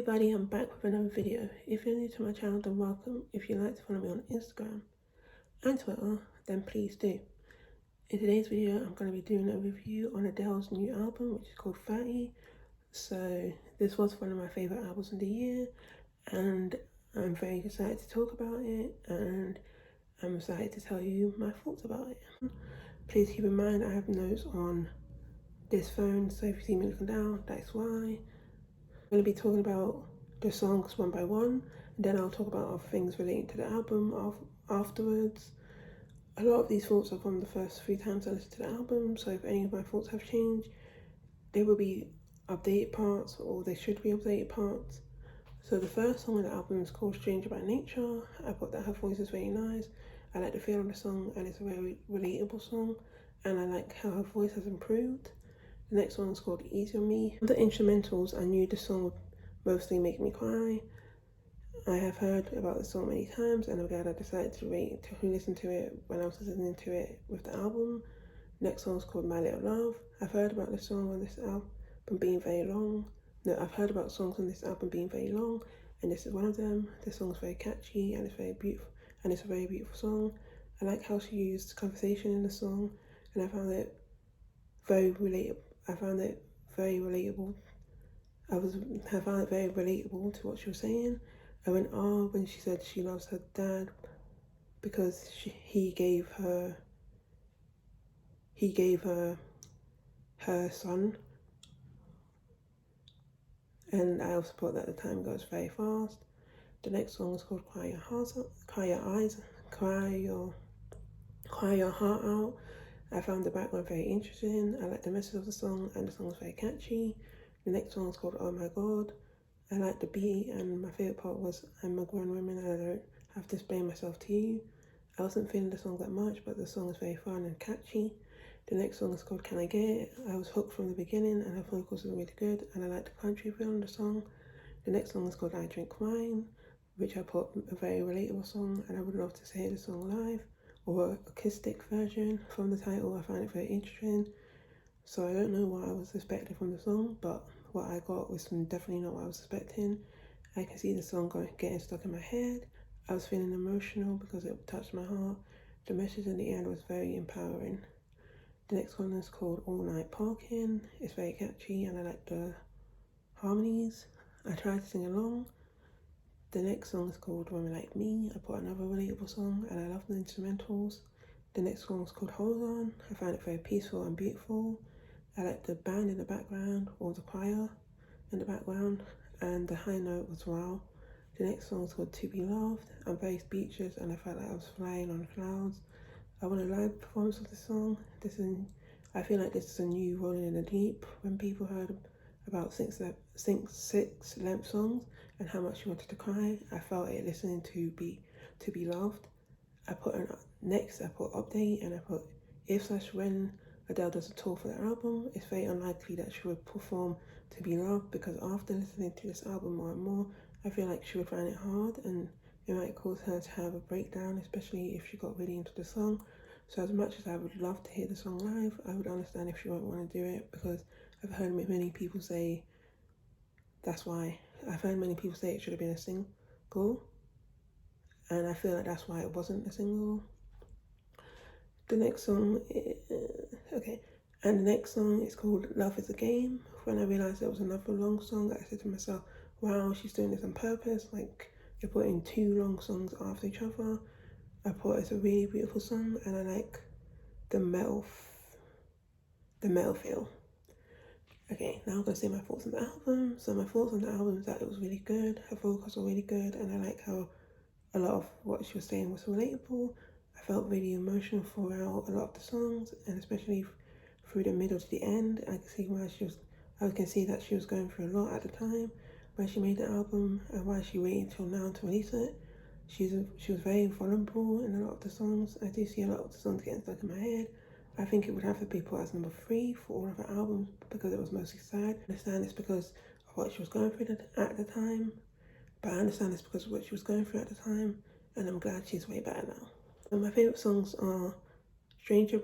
everybody, I'm back with another video. If you're new to my channel, then welcome. If you'd like to follow me on Instagram and Twitter, then please do. In today's video, I'm going to be doing a review on Adele's new album, which is called 30. So this was one of my favourite albums of the year, and I'm very excited to talk about it, and I'm excited to tell you my thoughts about it. Please keep in mind I have notes on this phone, so if you see me looking down, that's why. I'm going to be talking about the songs one by one, and then I'll talk about other things relating to the album afterwards. A lot of these thoughts are from the first 3 times I listened to the album, so if any of my thoughts have changed, there will be updated parts, or there should be updated parts. So the first song on the album is called Stranger by Nature. I thought that her voice is very nice. I like the feel of the song, and it's a very relatable song, and I like how her voice has improved. The next one is called Easy on Me. The instrumentals, I knew the song would mostly make me cry. I have heard about the song many times, and I'm glad I decided to listen to it when I was listening to it with the album. Next song is called My Little Love. I've heard about this song on this album being very long. I've heard about songs on this album being very long, and this is one of them. This song is very catchy, and it's very beautiful, and it's a very beautiful song. I like how she used conversation in the song, and I found it very relatable. I found it very relatable. I found it very relatable to what she was saying. I went when she said she loves her dad because he gave her her son, and I also thought that the time goes very fast. The next song is called Cry Your Heart Out. I found the background very interesting. I like the message of the song, and the song is very catchy. The next song is called Oh My God. I like the beat, and my favourite part was I'm a grown woman and I don't have to explain myself to you. I wasn't feeling the song that much, but the song is very fun and catchy. The next song is called Can I Get It? I was hooked from the beginning, and her vocals were really good, and I like the country feel in the song. The next song is called I Drink Wine, which I put a very relatable song, and I would love to hear the song live or acoustic version. From the title, I find it very interesting. So I don't know what I was expecting from the song, but what I got was definitely not what I was expecting. I can see the song getting stuck in my head. I was feeling emotional because it touched my heart. The message in the end was very empowering. The next one is called All Night Parking. It's very catchy, and I like the harmonies. I tried to sing along. The next song is called Women Like Me. I put another relatable song, and I love the instrumentals. The next song is called Hold On. I found it very peaceful and beautiful. I like the band in the background, or the choir in the background, and the high note as well. The next song is called To Be Loved. I'm very speechless, and I felt like I was flying on clouds. I want a live performance of this song. I feel like this is a new Rolling in the Deep. When people heard about six length songs and how much she wanted to cry, I felt it listening to Be Loved. I put update, and I put if/when Adele does a tour for the album, it's very unlikely that she would perform To Be Loved, because after listening to this album more and more, I feel like she would find it hard, and it might cause her to have a breakdown, especially if she got really into the song. So as much as I would love to hear the song live, I would understand if she won't want to do it, because I've heard many people say that's why. I've heard many people say it should have been a single, and I feel like that's why it wasn't a single. The next song is called Love Is a Game. When I realised there was another long song, I said to myself, wow, she's doing this on purpose, like you're putting 2 long songs after each other. I thought it's a really beautiful song, and I like the metal feel. Okay, now I'm going to say my thoughts on the album. So my thoughts on the album is that it was really good, her vocals were really good, and I like how a lot of what she was saying was relatable. I felt really emotional throughout a lot of the songs, and especially through the middle to the end. I can see that she was going through a lot at the time when she made the album, and why she waited until now to release it. She was very vulnerable in a lot of the songs. I do see a lot of the songs getting stuck in my head. I think it would have to be put as number 3 for all of her albums, because it was mostly sad. I understand it's because of what she was going through at the time, but I understand it's because of what she was going through at the time, and I'm glad she's way better now. So my favourite songs are Stranger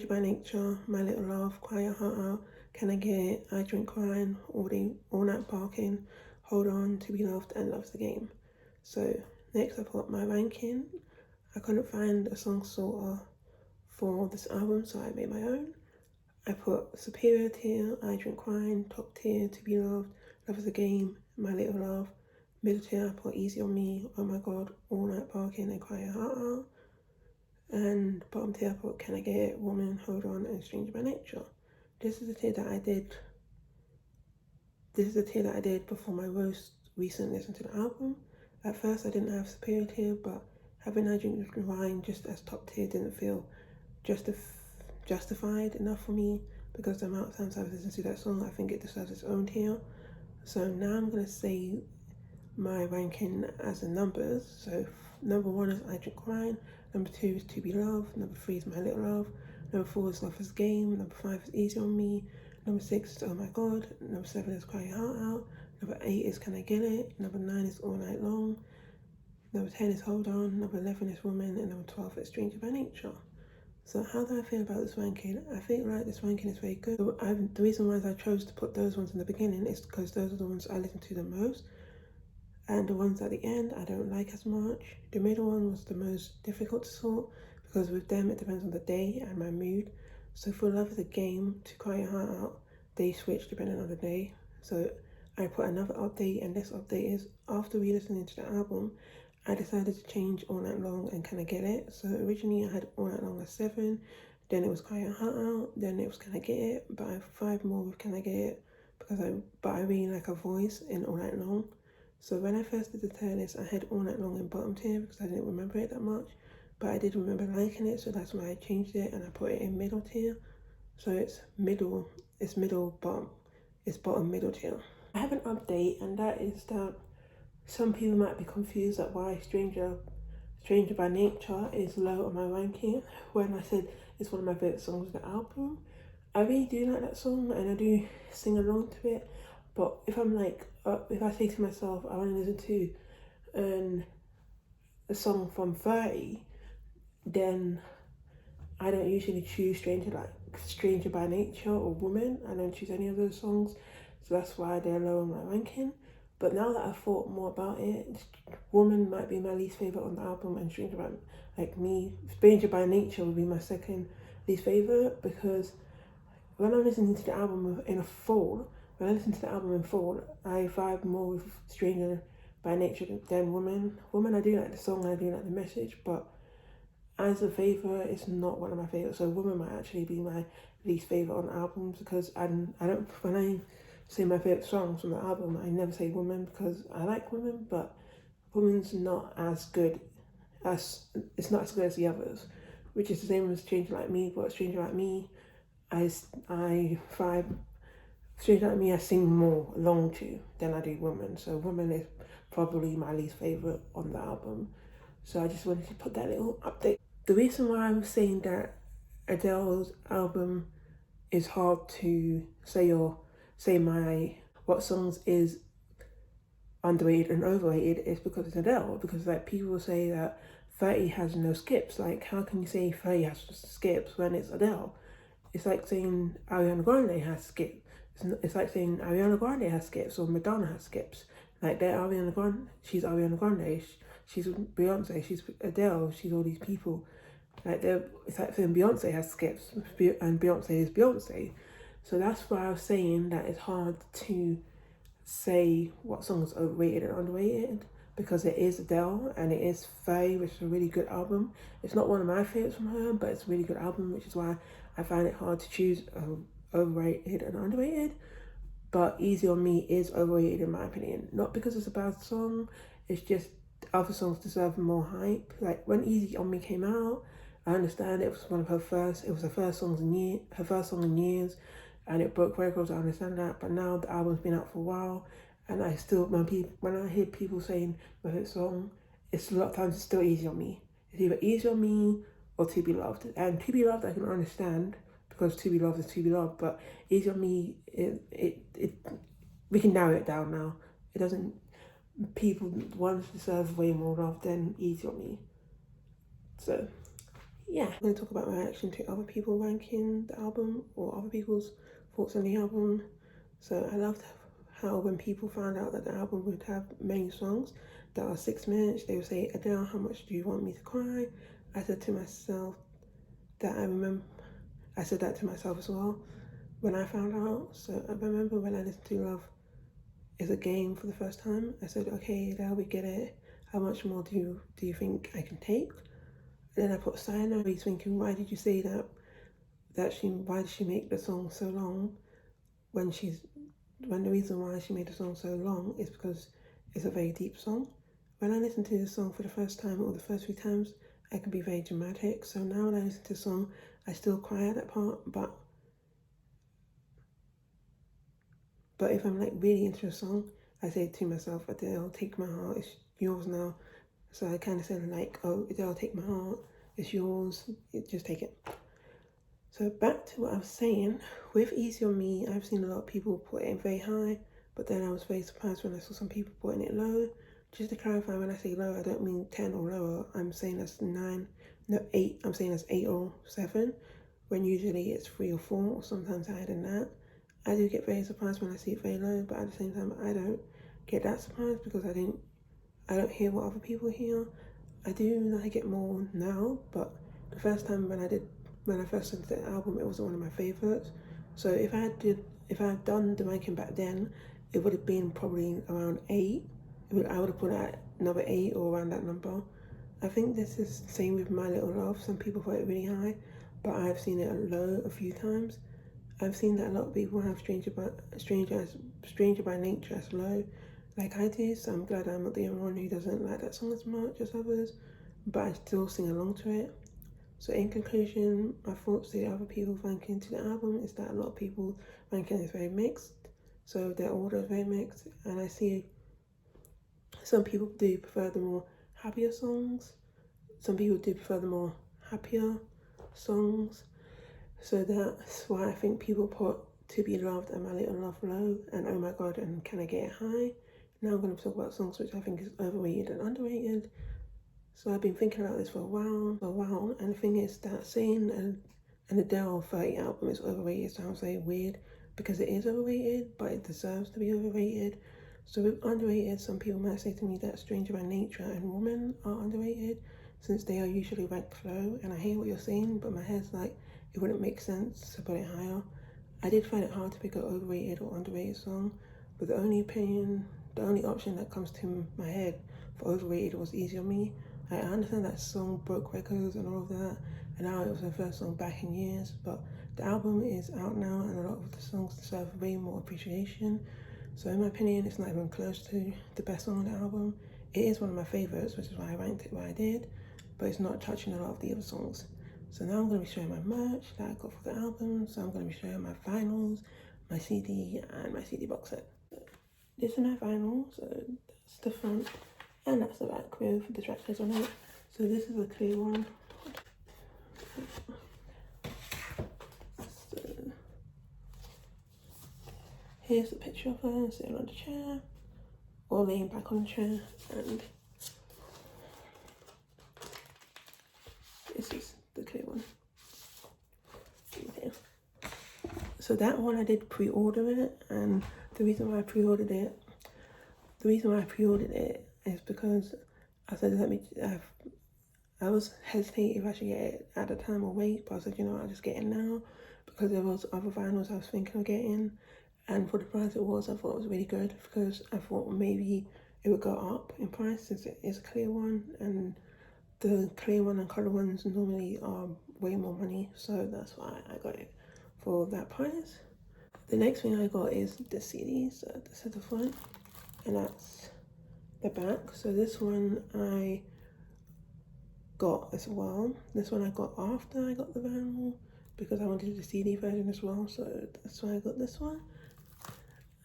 by Nature, My Little Love, Cry Your Heart Out, Can I Get It, I Drink Wine, All Night Barking, Hold On, To Be Loved, and Love's the Game. So next I put my ranking. I couldn't find a song sorter for this album, so I made my own. I put Superior tier, I Drink Wine, top tier, To Be Loved, Love is a Game, My Little Love. Middle tier, I put Easy on Me, Oh My God, All Night Barking, and Cry Your Heart Out. And bottom tier, I put Can I Get It, Woman, Hold On, and Stranger by Nature. This is the tier that I did. This is the tier that I did before my most recent listen to the album. At first, I didn't have Superior tier, but having I Drink Wine just as top tier didn't feel justified enough for me, because the amount of times I've listened to that song, I think it deserves its own tier. So now I'm gonna say my ranking as in numbers. So number 1 is I Drink Wine, number 2 is To Be Loved, number 3 is My Little Love, number 4 is Love is Game, number 5 is Easy on Me, number 6 is Oh My God, number 7 is Cry Your Heart Out, number 8 is Can I Get It, number 9 is All Night Long, number 10 is Hold On, number 11 is Woman, and number 12 is Stranger by Nature. So how do I feel about this ranking? I feel like this ranking is very good. The reason why I chose to put those ones in the beginning is because those are the ones I listen to the most. And the ones at the end I don't like as much. The middle one was the most difficult to sort, because with them it depends on the day and my mood. So for Love is a Game, To Cry Your Heart Out, they switch depending on the day. So I put another update, and this update is after re-listening to the album, I decided to change All Night Long and Can I Get It. So originally I had All Night Long as 7, then it was Cry Your Heart Out, then it was Can I Get It, but I have 5 more with Can I Get It, because I really like her voice in All Night Long. So when I first did the tier list, I had All Night Long in bottom tier because I didn't remember it that much, but I did remember liking it, so that's why I changed it and I put it in middle tier. So it's middle bottom, it's bottom middle tier. I have an update, and that is that some people might be confused at why Stranger by Nature is low on my ranking when I said it's one of my favourite songs of the album. I really do like that song and I do sing along to it, but if I'm like, if I say to myself, I want to listen to a song from 30, then I don't usually choose Stranger by Nature or Woman. I don't choose any of those songs, so that's why they're low on my ranking. But now that I've thought more about it, Woman might be my least favourite on the album, and Stranger by Nature would be my second least favourite, because when I'm listening to the album in full, I vibe more with Stranger by Nature than Woman. Woman, I do like the song, I do like the message, but as a favourite, it's not one of my favourites. So Woman might actually be my least favourite on albums, because I don't, when I say my favourite songs from the album, I never say Woman, because I like Woman, but Woman's not as good as the others, which is the same as Stranger Like Me, but Stranger Like Me, I vibe, Stranger Like Me I sing more along to than I do Woman, so Woman is probably my least favourite on the album. So I just wanted to put that little update. The reason why I'm saying that Adele's album is hard to say what songs is underrated and overrated is because it's Adele. Because like people say that 30 has no skips. Like how can you say 30 has skips when it's Adele? It's like saying Ariana Grande has skips. It's like saying Ariana Grande has skips or Madonna has skips. Like they're Ariana Grande, she's Ariana Grande, she's Beyonce, she's Adele, she's all these people. It's like saying Beyonce has skips and Beyonce is Beyonce. So that's why I was saying that it's hard to say what song is overrated and underrated, because it is Adele and it is Faye, which is a really good album. It's not one of my favorites from her, but it's a really good album, which is why I find it hard to choose overrated and underrated. But Easy on Me is overrated in my opinion, not because it's a bad song, it's just other songs deserve more hype. Like when Easy on Me came out, I understand it was her first song in years, and it broke records, I understand that, but now the album's been out for a while, and I still, when I hear people saying my favorite song, it's a lot of times it's still Easy on Me. It's either Easy on Me or To Be Loved, and To Be Loved I can understand, because To Be Loved is To Be Loved, but Easy on Me, we can narrow it down now. It doesn't, ones deserve way more love than Easy on Me. So yeah, I'm going to talk about my reaction to other people ranking the album or other people's thoughts on the album. So I loved how when people found out that the album would have many songs that are 6 minutes, they would say, Adele, how much do you want me to cry? I said to myself that I said that to myself as well when I found out. So I remember when I listened to Love Is a Game for the first time, I said, okay, Adele, we get it. How much more do you think I can take? And then I put Sayonara. He's thinking, why did you say that? Why did she make the song so long when the reason why she made the song so long is because it's a very deep song. When I listen to the song for the first time or the first few times, I can be very dramatic. So now when I listen to the song, I still cry at that part, but if I'm like really into a song, I say to myself, Adele, take my heart, it's yours now. So I kind of said like, oh, Adele, take my heart, it's yours, just take it. So back to what I was saying, with Easy On Me, I've seen a lot of people put it very high, but then I was very surprised when I saw some people putting it low. Just to clarify, when I say low, I don't mean 10 or lower, I'm saying that's 8, I'm saying that's 8 or 7, when usually it's 3 or 4, or sometimes higher than that. I do get very surprised when I see it very low, but at the same time, I don't get that surprised because I don't hear what other people hear. I do like it more now, but the first time when I first listened to the album, it was one of my favourites. So if I had done the ranking back then, it would have been probably around 8. I would have put it at number 8 or around that number. I think this is the same with My Little Love. Some people put it really high, but I've seen it low a few times. I've seen that a lot of people have Stranger by Nature as low, like I do, so I'm glad I'm not the only one who doesn't like that song as much as others, but I still sing along to it. So in conclusion, my thoughts to the other people ranking to the album is that a lot of people ranking is very mixed, so their order is very mixed, and I see some people do prefer the more happier songs, some people do prefer the more happier songs, so that's why I think people put To Be Loved and My Little Love low, and Oh My God and Can I Get It high. Now I'm going to talk about songs which I think is overrated and underrated. So I've been thinking about this for a while, and the thing is that saying an Adele 30 album is overrated sounds very weird, because it is overrated, but it deserves to be overrated. So with underrated, some people might say to me that Stranger by Nature and Woman are underrated, since they are usually ranked low, and I hear what you're saying, but my head's like, it wouldn't make sense to put it higher. I did find it hard to pick an overrated or underrated song, but the only option that comes to my head for overrated was Easy On Me. I understand that song broke records and all of that, and now it was her first song back in years, but the album is out now and a lot of the songs deserve way more appreciation. So in my opinion, it's not even close to the best song on the album. It is one of my favourites, which is why I ranked it where I did, but it's not touching a lot of the other songs. So now I'm going to be showing my merch that I got for the album. So I'm going to be showing my vinyls, my CD, and my CD box set. This is my vinyl, so that's the front, and that's the back with the trackers on it. So this is a clear one. So here's a picture of her sitting on the chair, or laying back on the chair, and this is the clear one. Okay. So that one I did pre-order it, and the reason why I pre-ordered it is because I said I was hesitating if I should get it at the time or wait, but I said, you know, I'll just get it now, because there was other vinyls I was thinking of getting, and for the price it was, I thought it was really good, because I thought maybe it would go up in price since it is a clear one, and the clear one and colour ones normally are way more money, so that's why I got it for that price. The next thing I got is the CD, so this is the front, and that's the back. So this one I got as well. This one I got after I got the vinyl, because I wanted the CD version as well, so that's why I got this one.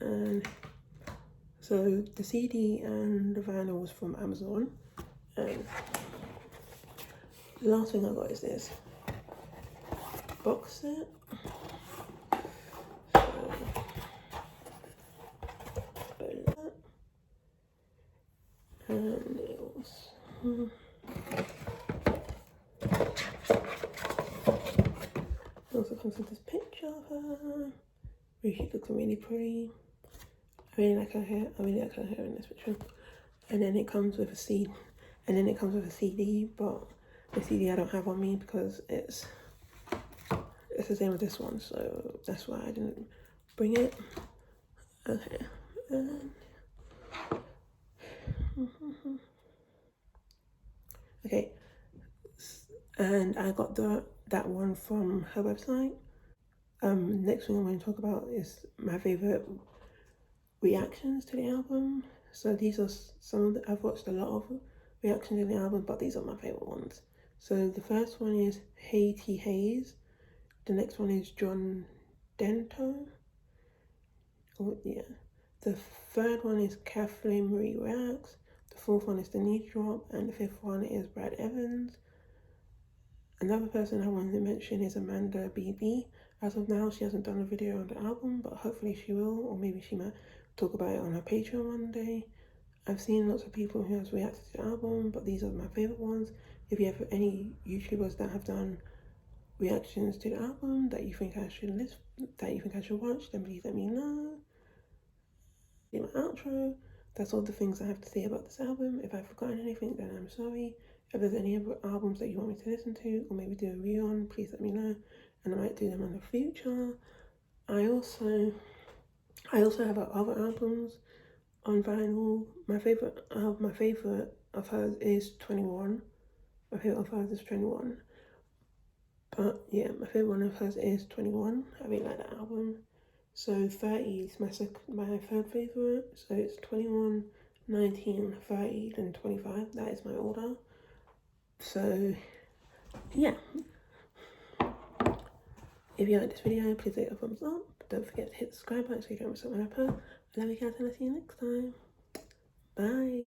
And so the CD and the vinyl was from Amazon, and the last thing I got is this box set. And it was it also comes with this picture of her, where she looks really pretty. really like her hair. I really like her hair in this picture. And then it comes with a CD. And then it comes with a CD, but the CD I don't have on me because it's the same with this one, so that's why I didn't bring it. Okay. Okay. And I got that one from her website. Next thing I'm going to talk about is my favorite reactions to the album. So these are some of I've watched a lot of reactions to the album, but these are my favorite ones. So the first one is Haiti Hayes. The next one is John Dento. Oh yeah. The third one is Kathleen Marie Reacts. The fourth one is Denise Drop, and the fifth one is Brad Evans. Another person I wanted to mention is Amanda BB. As of now, she hasn't done a video on the album, but hopefully she will, or maybe she might talk about it on her Patreon one day. I've seen lots of people who have reacted to the album, but these are my favourite ones. If you have any YouTubers that have done reactions to the album that you think I should watch, then please let me know. In my outro, that's all the things I have to say about this album. If I've forgotten anything, then I'm sorry. If there's any other albums that you want me to listen to or maybe do a review on, please let me know, and I might do them in the future. I also have other albums on vinyl. My favorite of hers is 21. My favorite of hers is 21. But yeah, my favorite one of hers is 21. I really like that album. So 30 is my third favorite. So it's 21, 19, 30, then 25. That is my order. So yeah. If you like this video, please give it a thumbs up. Don't forget to hit the subscribe button so you don't miss out when I post. I love you guys and I'll see you next time. Bye.